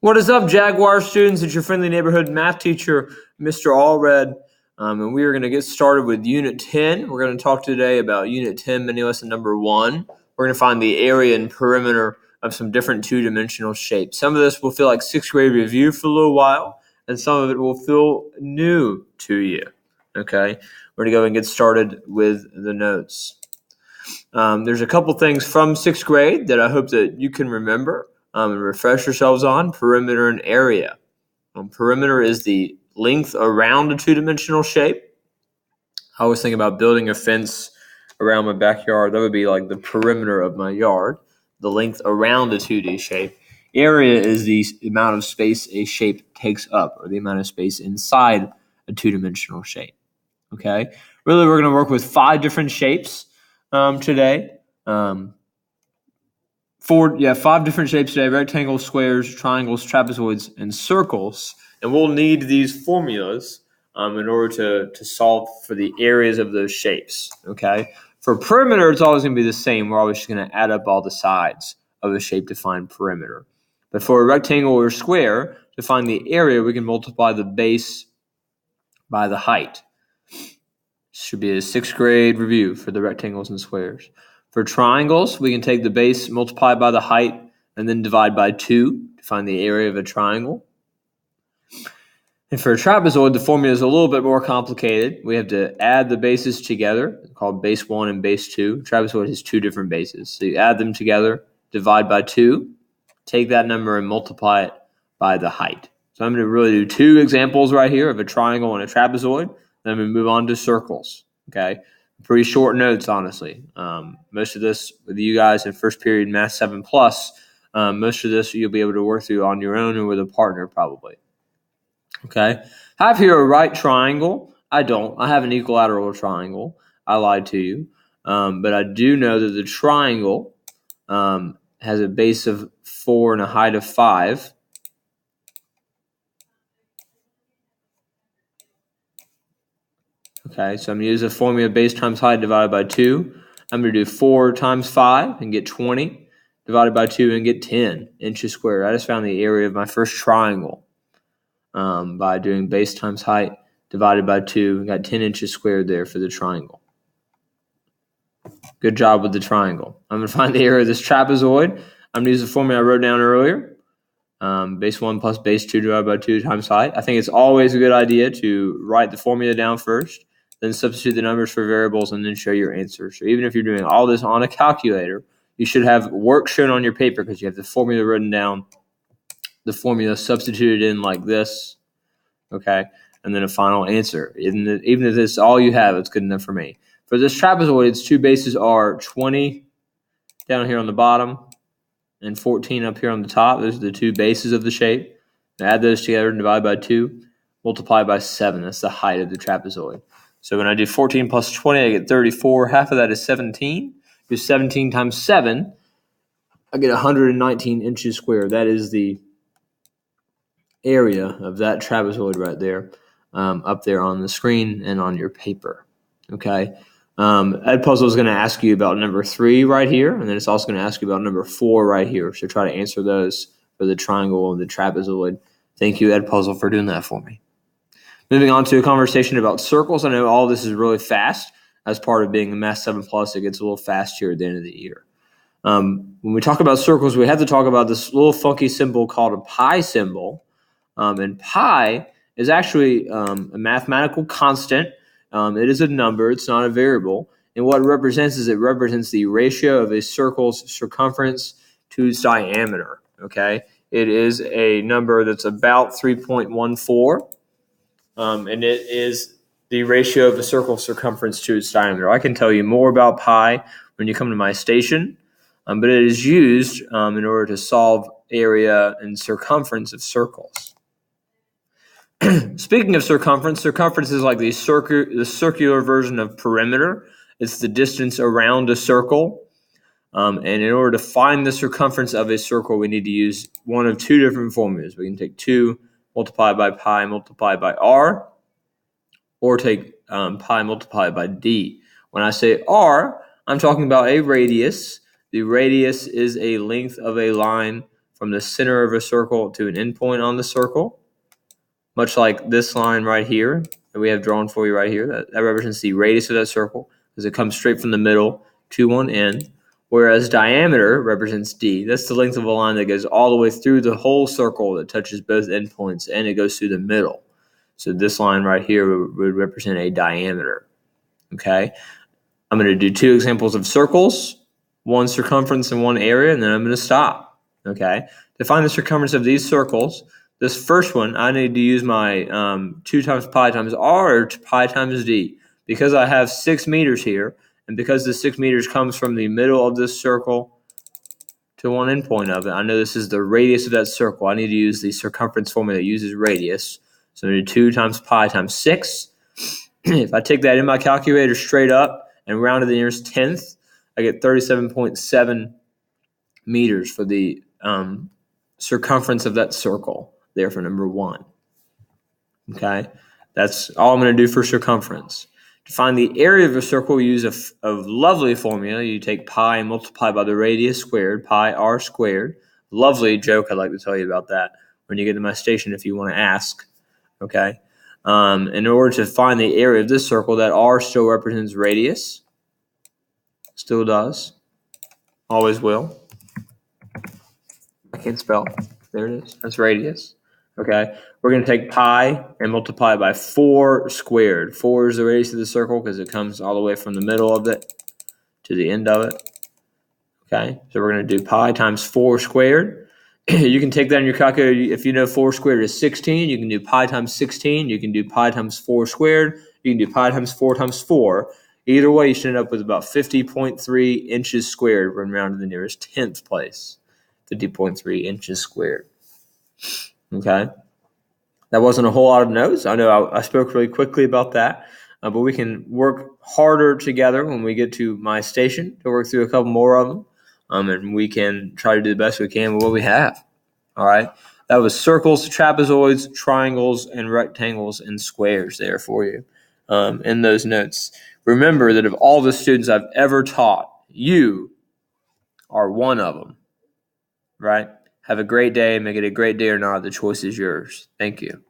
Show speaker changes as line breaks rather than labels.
What is up, Jaguar students? It's your friendly neighborhood math teacher, Mr. Allred, and we are going to get started with Unit 10. We're going to talk today about Unit 10, mini lesson number 1. We're going to find the area and perimeter of some different two-dimensional shapes. Some of this will feel like sixth grade review for a little while, and some of it will feel new to you. Okay, we're going to go and get started with the notes. There's a couple things from sixth grade that I hope that you can remember. And refresh yourselves on perimeter and area. Perimeter is the length around a two-dimensional shape. I always think about building a fence around my backyard. That would be like the perimeter of my yard, the length around a 2D shape. Area is the amount of space a shape takes up, or the amount of space inside a two-dimensional shape. Okay? Really, we're going to work with 5 different shapes today. 5 different shapes today: rectangles, squares, triangles, trapezoids, and circles. And we'll need these formulas in order to solve for the areas of those shapes. Okay. For perimeter, it's always going to be the same. We're always just going to add up all the sides of a shape to find perimeter. But for a rectangle or square, to find the area, we can multiply the base by the height. Should be a 6th grade review for the rectangles and squares. For triangles, we can take the base, multiply by the height, and then divide by 2 to find the area of a triangle. And for a trapezoid, the formula is a little bit more complicated. We have to add the bases together, called base 1 and base 2. Trapezoid has 2 different bases. So you add them together, divide by 2, take that number and multiply it by the height. So I'm going to really do 2 examples right here of a triangle and a trapezoid. Then we move on to circles. Okay. Pretty short notes, honestly. Most of this with you guys in first period Math 7 Plus, most of this you'll be able to work through on your own or with a partner probably. Okay. I have here a right triangle. I don't. I have an equilateral triangle. I lied to you. But I do know that the triangle has a base of 4 and a height of 5. Okay, so I'm going to use the formula base times height divided by 2. I'm going to do 4 times 5 and get 20, divided by 2 and get 10 inches squared. I just found the area of my first triangle by doing base times height divided by 2 and got 10 inches squared there for the triangle. Good job with the triangle. I'm going to find the area of this trapezoid. I'm going to use the formula I wrote down earlier. Base 1 plus base 2 divided by 2 times height. I think it's always a good idea to write the formula down first, then substitute the numbers for variables, and then show your answer. So even if you're doing all this on a calculator, you should have work shown on your paper because you have the formula written down, the formula substituted in like this, okay, and then a final answer. Even if this is all you have, it's good enough for me. For this trapezoid, its 2 bases are 20 down here on the bottom and 14 up here on the top. Those are the 2 bases of the shape. Add those together and divide by 2. Multiply by 7. That's the height of the trapezoid. So when I do 14 plus 20, I get 34. Half of that is 17. Do 17 times 7, I get 119 inches squared. That is the area of that trapezoid right there, up there on the screen and on your paper. Okay. Edpuzzle is going to ask you about number 3 right here, and then it's also going to ask you about number 4 right here. So try to answer those for the triangle and the trapezoid. Thank you, Edpuzzle, for doing that for me. Moving on to a conversation about circles. I know all this is really fast. As part of being a Math 7 Plus, it gets a little fast here at the end of the year. When we talk about circles, we have to talk about this little funky symbol called a pi symbol. And pi is actually a mathematical constant. It is a number. It's not a variable. And what it represents is it represents the ratio of a circle's circumference to its diameter. Okay, it is a number that's about 3.14. And it is the ratio of a circle's circumference to its diameter. I can tell you more about pi when you come to my station, but it is used in order to solve area and circumference of circles. Speaking of circumference, circumference is like the circular version of perimeter. It's the distance around a circle. And in order to find the circumference of a circle, we need to use one of 2 different formulas. We can take 2 multiplied by pi multiplied by r, or take pi multiplied by d. When I say r, I'm talking about a radius. The radius is a length of a line from the center of a circle to an endpoint on the circle, much like this line right here that we have drawn for you right here. That represents the radius of that circle because it comes straight from the middle to one end, whereas diameter represents d. That's the length of a line that goes all the way through the whole circle that touches both endpoints, and it goes through the middle. So this line right here would represent a diameter. Okay, I'm going to do two examples of circles, one circumference and one area, and then I'm going to stop. Okay, to find the circumference of these circles, this first one, I need to use my 2 times pi times r to pi times d. Because I have 6 meters here, and because the 6 meters comes from the middle of this circle to one endpoint of it, I know this is the radius of that circle. I need to use the circumference formula that uses radius. So I'm going to do 2 times pi times 6. If I take that in my calculator straight up and round to the nearest tenth, I get 37.7 meters for the circumference of that circle there for number 1. Okay, that's all I'm going to do for circumference. To find the area of a circle, we use a lovely formula. You take pi and multiply by the radius squared, pi r squared. Lovely joke I'd like to tell you about that when you get to my station if you want to ask. Okay, in order to find the area of this circle, that r still represents radius. Still does. Always will. I can't spell. There it is. That's radius. Okay. We're going to take pi and multiply by 4 squared. 4 is the radius of the circle because it comes all the way from the middle of it to the end of it. Okay. So we're going to do pi times 4 squared. You can take that in your calculator. If you know 4 squared is 16, you can do pi times 16. You can do pi times 4 squared. You can do pi times 4 times 4. Either way, you should end up with about 50.3 inches squared when round to the nearest 10th place. 50.3 inches squared. Okay. That wasn't a whole lot of notes. I know I spoke really quickly about that, but we can work harder together when we get to my station to work through a couple more of them, and we can try to do the best we can with what we have. All right. That was circles, trapezoids, triangles, and rectangles and squares there for you in those notes. Remember that of all the students I've ever taught, you are one of them. Right? Have a great day. Make it a great day or not. The choice is yours. Thank you.